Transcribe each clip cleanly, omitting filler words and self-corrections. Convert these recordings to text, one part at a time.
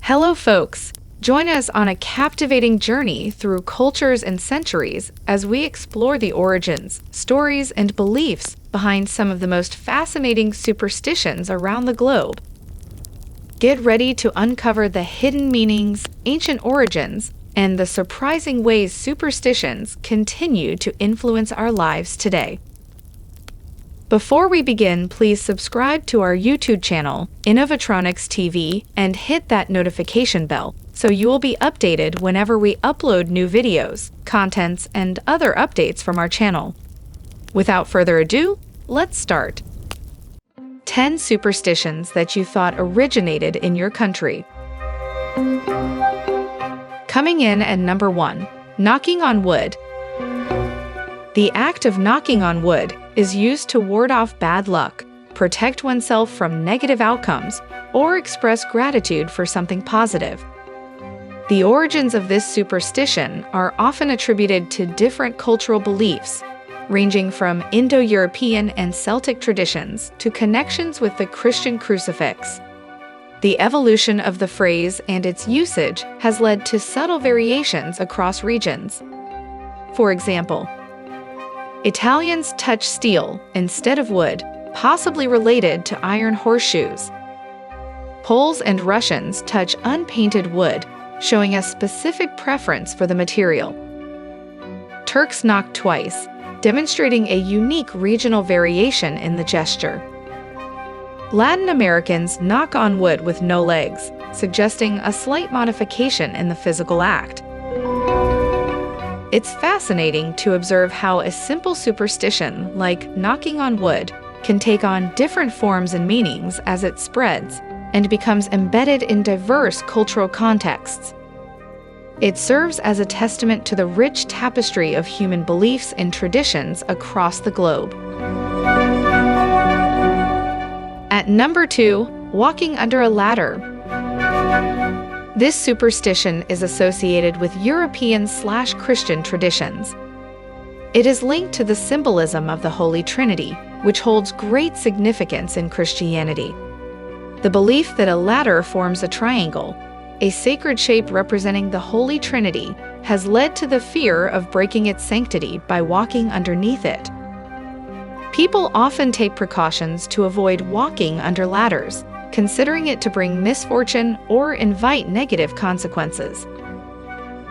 Hello, folks! Join us on a captivating journey through cultures and centuries as we explore the origins, stories, and beliefs behind some of the most fascinating superstitions around the globe. Get ready to uncover the hidden meanings, ancient origins, and the surprising ways superstitions continue to influence our lives today. Before we begin, please subscribe to our YouTube channel, Innovatronics TV, and hit that notification bell so you will be updated whenever we upload new videos, contents, and other updates from our channel. Without further ado, let's start. 10 superstitions that you thought originated in your country. Coming in at number 1, knocking on wood. The act of knocking on wood is used to ward off bad luck, protect oneself from negative outcomes, or express gratitude for something positive. The origins of this superstition are often attributed to different cultural beliefs, ranging from Indo-European and Celtic traditions to connections with the Christian crucifix. The evolution of the phrase and its usage has led to subtle variations across regions. For example, Italians touch steel instead of wood, possibly related to iron horseshoes. Poles and Russians touch unpainted wood, showing a specific preference for the material. Turks knock twice, demonstrating a unique regional variation in the gesture. Latin Americans knock on wood with no legs, suggesting a slight modification in the physical act. It's fascinating to observe how a simple superstition, like knocking on wood, can take on different forms and meanings as it spreads and becomes embedded in diverse cultural contexts. It serves as a testament to the rich tapestry of human beliefs and traditions across the globe. At number 2, walking under a ladder. This superstition is associated with European/Christian traditions. It is linked to the symbolism of the Holy Trinity, which holds great significance in Christianity. The belief that a ladder forms a triangle, a sacred shape representing the Holy Trinity, has led to the fear of breaking its sanctity by walking underneath it. People often take precautions to avoid walking under ladders, considering it to bring misfortune or invite negative consequences.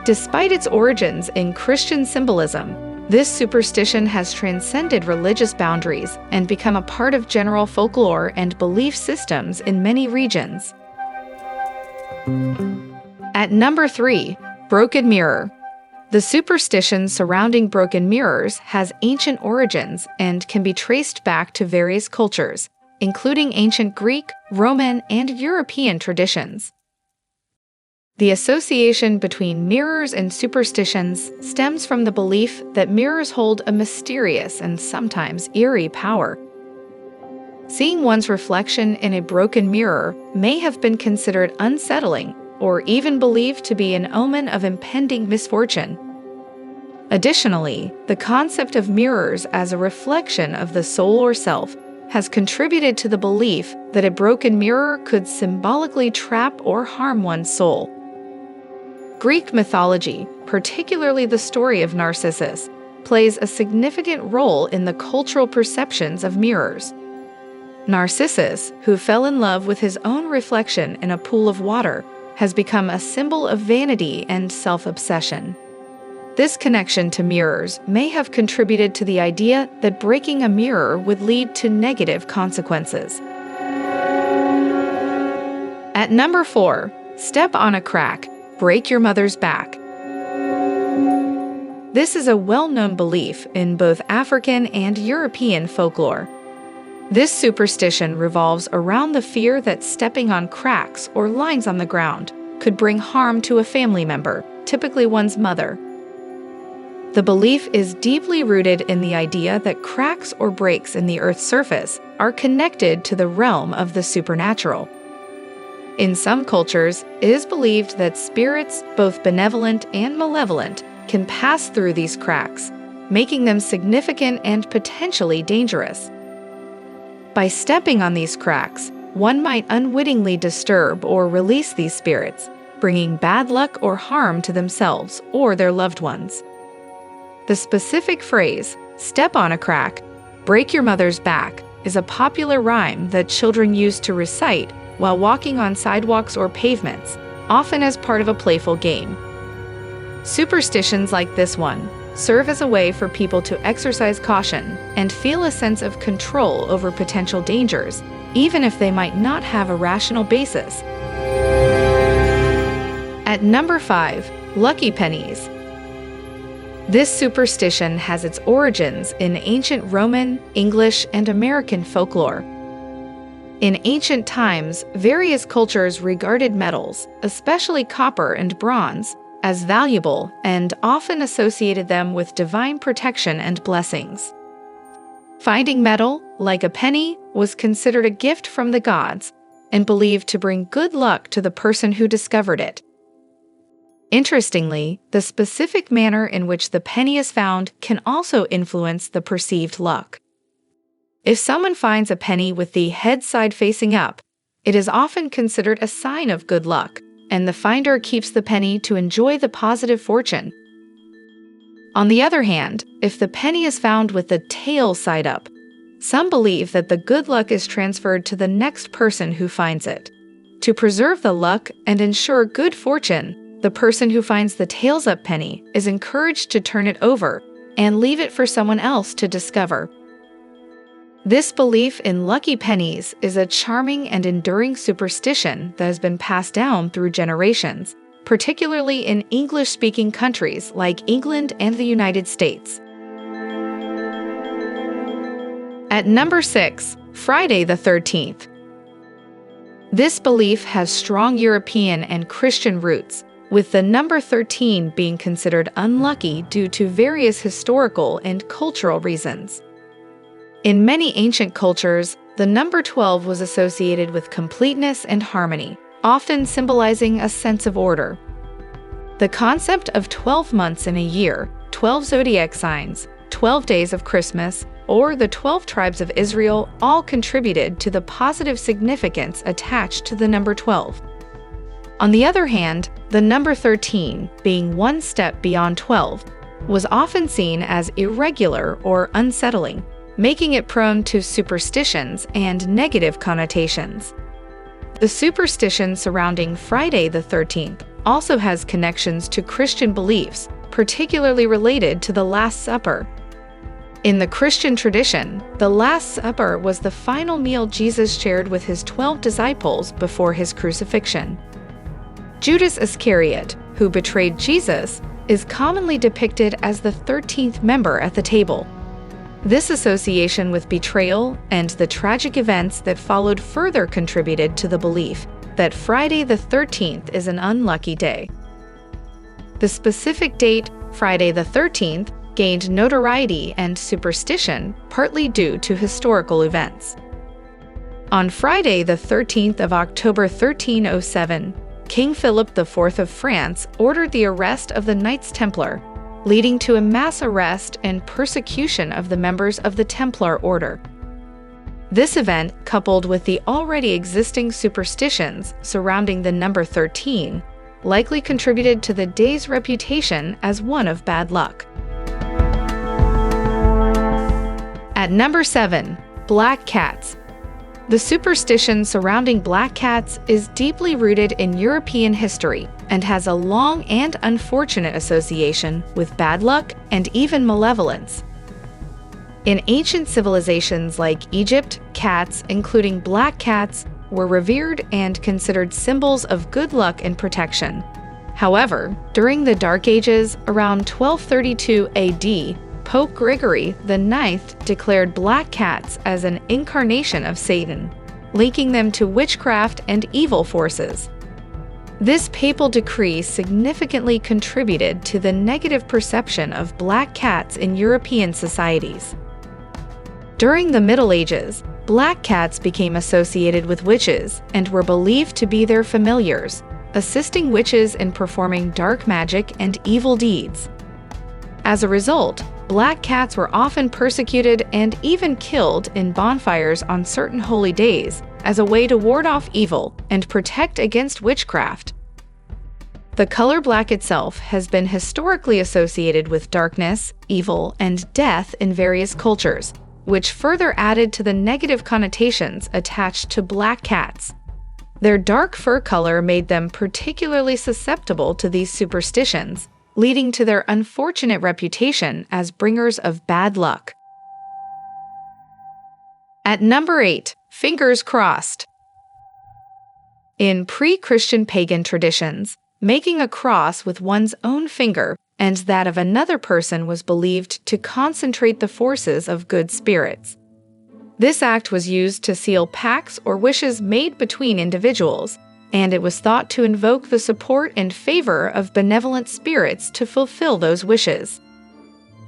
Despite its origins in Christian symbolism, this superstition has transcended religious boundaries and become a part of general folklore and belief systems in many regions. At number 3, broken mirror. The superstition surrounding broken mirrors has ancient origins and can be traced back to various cultures, including ancient Greek, Roman, and European traditions. The association between mirrors and superstitions stems from the belief that mirrors hold a mysterious and sometimes eerie power. Seeing one's reflection in a broken mirror may have been considered unsettling or even believed to be an omen of impending misfortune. Additionally, the concept of mirrors as a reflection of the soul or self has contributed to the belief that a broken mirror could symbolically trap or harm one's soul. Greek mythology, particularly the story of Narcissus, plays a significant role in the cultural perceptions of mirrors. Narcissus, who fell in love with his own reflection in a pool of water, has become a symbol of vanity and self-obsession. This connection to mirrors may have contributed to the idea that breaking a mirror would lead to negative consequences. At number 4, step on a crack, break your mother's back. This is a well-known belief in both African and European folklore. This superstition revolves around the fear that stepping on cracks or lines on the ground could bring harm to a family member, typically one's mother. The belief is deeply rooted in the idea that cracks or breaks in the Earth's surface are connected to the realm of the supernatural. In some cultures, it is believed that spirits, both benevolent and malevolent, can pass through these cracks, making them significant and potentially dangerous. By stepping on these cracks, one might unwittingly disturb or release these spirits, bringing bad luck or harm to themselves or their loved ones. The specific phrase, "step on a crack, break your mother's back," is a popular rhyme that children use to recite while walking on sidewalks or pavements, often as part of a playful game. Superstitions like this one serve as a way for people to exercise caution and feel a sense of control over potential dangers, even if they might not have a rational basis. At number 5, lucky pennies. This superstition has its origins in ancient Roman, English, and American folklore. In ancient times, various cultures regarded metals, especially copper and bronze, as valuable and often associated them with divine protection and blessings. Finding metal, like a penny, was considered a gift from the gods and believed to bring good luck to the person who discovered it. Interestingly, the specific manner in which the penny is found can also influence the perceived luck. If someone finds a penny with the head side facing up, it is often considered a sign of good luck, and the finder keeps the penny to enjoy the positive fortune. On the other hand, if the penny is found with the tail side up, some believe that the good luck is transferred to the next person who finds it. To preserve the luck and ensure good fortune, the person who finds the tails-up penny is encouraged to turn it over and leave it for someone else to discover. This belief in lucky pennies is a charming and enduring superstition that has been passed down through generations, particularly in English-speaking countries like England and the United States. At number 6, Friday the 13th. This belief has strong European and Christian roots, with the number 13 being considered unlucky due to various historical and cultural reasons. In many ancient cultures, the number 12 was associated with completeness and harmony, often symbolizing a sense of order. The concept of 12 months in a year, 12 zodiac signs, 12 days of Christmas, or the 12 tribes of Israel all contributed to the positive significance attached to the number 12. On the other hand, the number 13, being one step beyond 12, was often seen as irregular or unsettling, making it prone to superstitions and negative connotations. The superstition surrounding Friday the 13th also has connections to Christian beliefs, particularly related to the Last Supper. In the Christian tradition, the Last Supper was the final meal Jesus shared with his 12 disciples before his crucifixion. Judas Iscariot, who betrayed Jesus, is commonly depicted as the 13th member at the table. This association with betrayal and the tragic events that followed further contributed to the belief that Friday the 13th is an unlucky day. The specific date, Friday the 13th, gained notoriety and superstition partly due to historical events. On Friday the 13th of October 1307, King Philip IV of France ordered the arrest of the Knights Templar, leading to a mass arrest and persecution of the members of the Templar Order. This event, coupled with the already existing superstitions surrounding the number 13, likely contributed to the day's reputation as one of bad luck. At number 7, black cats. The superstition surrounding black cats is deeply rooted in European history and has a long and unfortunate association with bad luck and even malevolence. In ancient civilizations like Egypt, cats, including black cats, were revered and considered symbols of good luck and protection. However, during the Dark Ages, around 1232 AD, Pope Gregory IX declared black cats as an incarnation of Satan, linking them to witchcraft and evil forces. This papal decree significantly contributed to the negative perception of black cats in European societies. During the Middle Ages, black cats became associated with witches and were believed to be their familiars, assisting witches in performing dark magic and evil deeds. As a result, Black cats were often persecuted and even killed in bonfires on certain holy days as a way to ward off evil and protect against witchcraft. The color black itself has been historically associated with darkness, evil, and death in various cultures, which further added to the negative connotations attached to black cats. Their dark fur color made them particularly susceptible to these superstitions, leading to their unfortunate reputation as bringers of bad luck. At number 8, fingers crossed. In pre-Christian pagan traditions, making a cross with one's own finger and that of another person was believed to concentrate the forces of good spirits. This act was used to seal pacts or wishes made between individuals, and it was thought to invoke the support and favor of benevolent spirits to fulfill those wishes.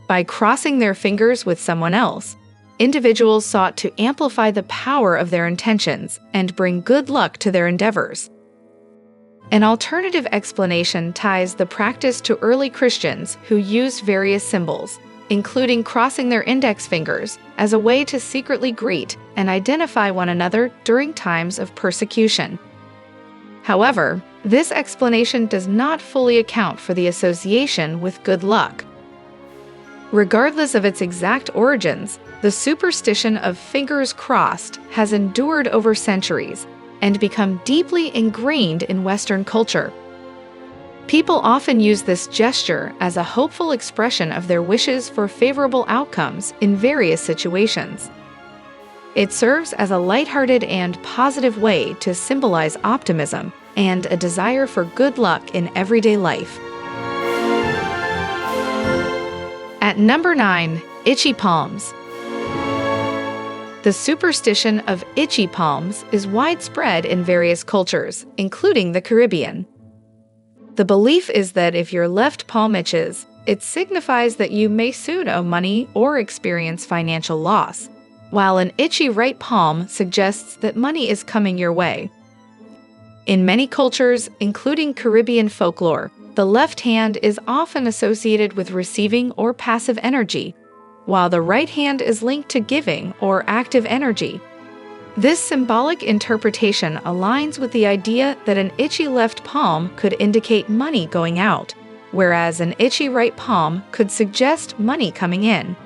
By crossing their fingers with someone else, individuals sought to amplify the power of their intentions and bring good luck to their endeavors. An alternative explanation ties the practice to early Christians who used various symbols, including crossing their index fingers, as a way to secretly greet and identify one another during times of persecution. However, this explanation does not fully account for the association with good luck. Regardless of its exact origins, the superstition of fingers crossed has endured over centuries and become deeply ingrained in Western culture. People often use this gesture as a hopeful expression of their wishes for favorable outcomes in various situations. It serves as a lighthearted and positive way to symbolize optimism and a desire for good luck in everyday life. At number 9, itchy palms. The superstition of itchy palms is widespread in various cultures, including the Caribbean. The belief is that if your left palm itches, it signifies that you may soon owe money or experience financial loss, while an itchy right palm suggests that money is coming your way. In many cultures, including Caribbean folklore, the left hand is often associated with receiving or passive energy, while the right hand is linked to giving or active energy. This symbolic interpretation aligns with the idea that an itchy left palm could indicate money going out, whereas an itchy right palm could suggest money coming in.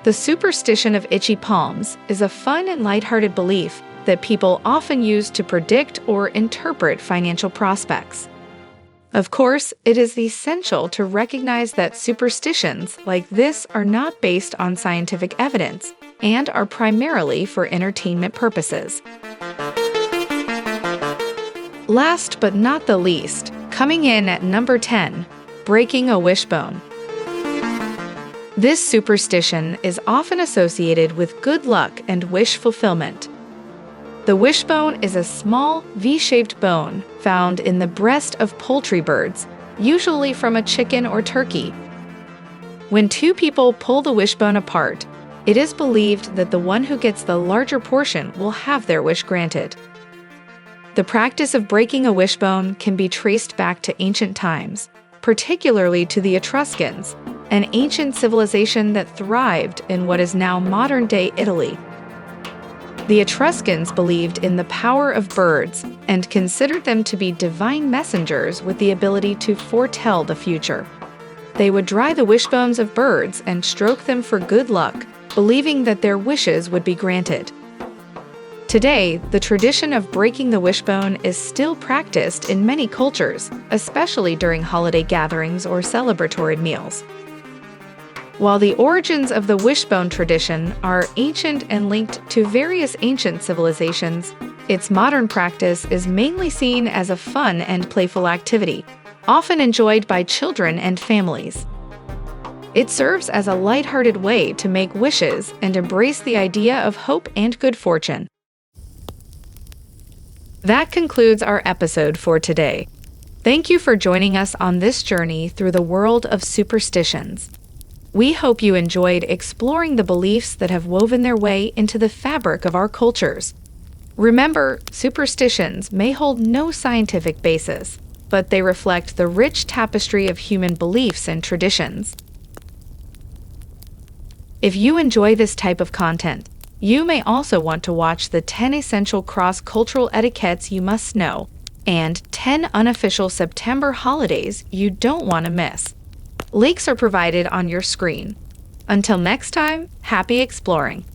The superstition of itchy palms is a fun and lighthearted belief that people often use to predict or interpret financial prospects. Of course, it is essential to recognize that superstitions like this are not based on scientific evidence and are primarily for entertainment purposes. Last but not the least, coming in at number 10, breaking a wishbone. This superstition is often associated with good luck and wish fulfillment. The wishbone is a small, V-shaped bone found in the breast of poultry birds, usually from a chicken or turkey. When two people pull the wishbone apart, it is believed that the one who gets the larger portion will have their wish granted. The practice of breaking a wishbone can be traced back to ancient times, particularly to the Etruscans, an ancient civilization that thrived in what is now modern-day Italy. The Etruscans believed in the power of birds and considered them to be divine messengers with the ability to foretell the future. They would dry the wishbones of birds and stroke them for good luck, believing that their wishes would be granted. Today, the tradition of breaking the wishbone is still practiced in many cultures, especially during holiday gatherings or celebratory meals. While the origins of the wishbone tradition are ancient and linked to various ancient civilizations, its modern practice is mainly seen as a fun and playful activity, often enjoyed by children and families. It serves as a lighthearted way to make wishes and embrace the idea of hope and good fortune. That concludes our episode for today. Thank you for joining us on this journey through the world of superstitions. We hope you enjoyed exploring the beliefs that have woven their way into the fabric of our cultures. Remember, superstitions may hold no scientific basis, but they reflect the rich tapestry of human beliefs and traditions. If you enjoy this type of content, you may also want to watch the 10 essential cross-cultural etiquettes you must know and 10 unofficial September holidays you don't want to miss. Links are provided on your screen. Until next time, happy exploring!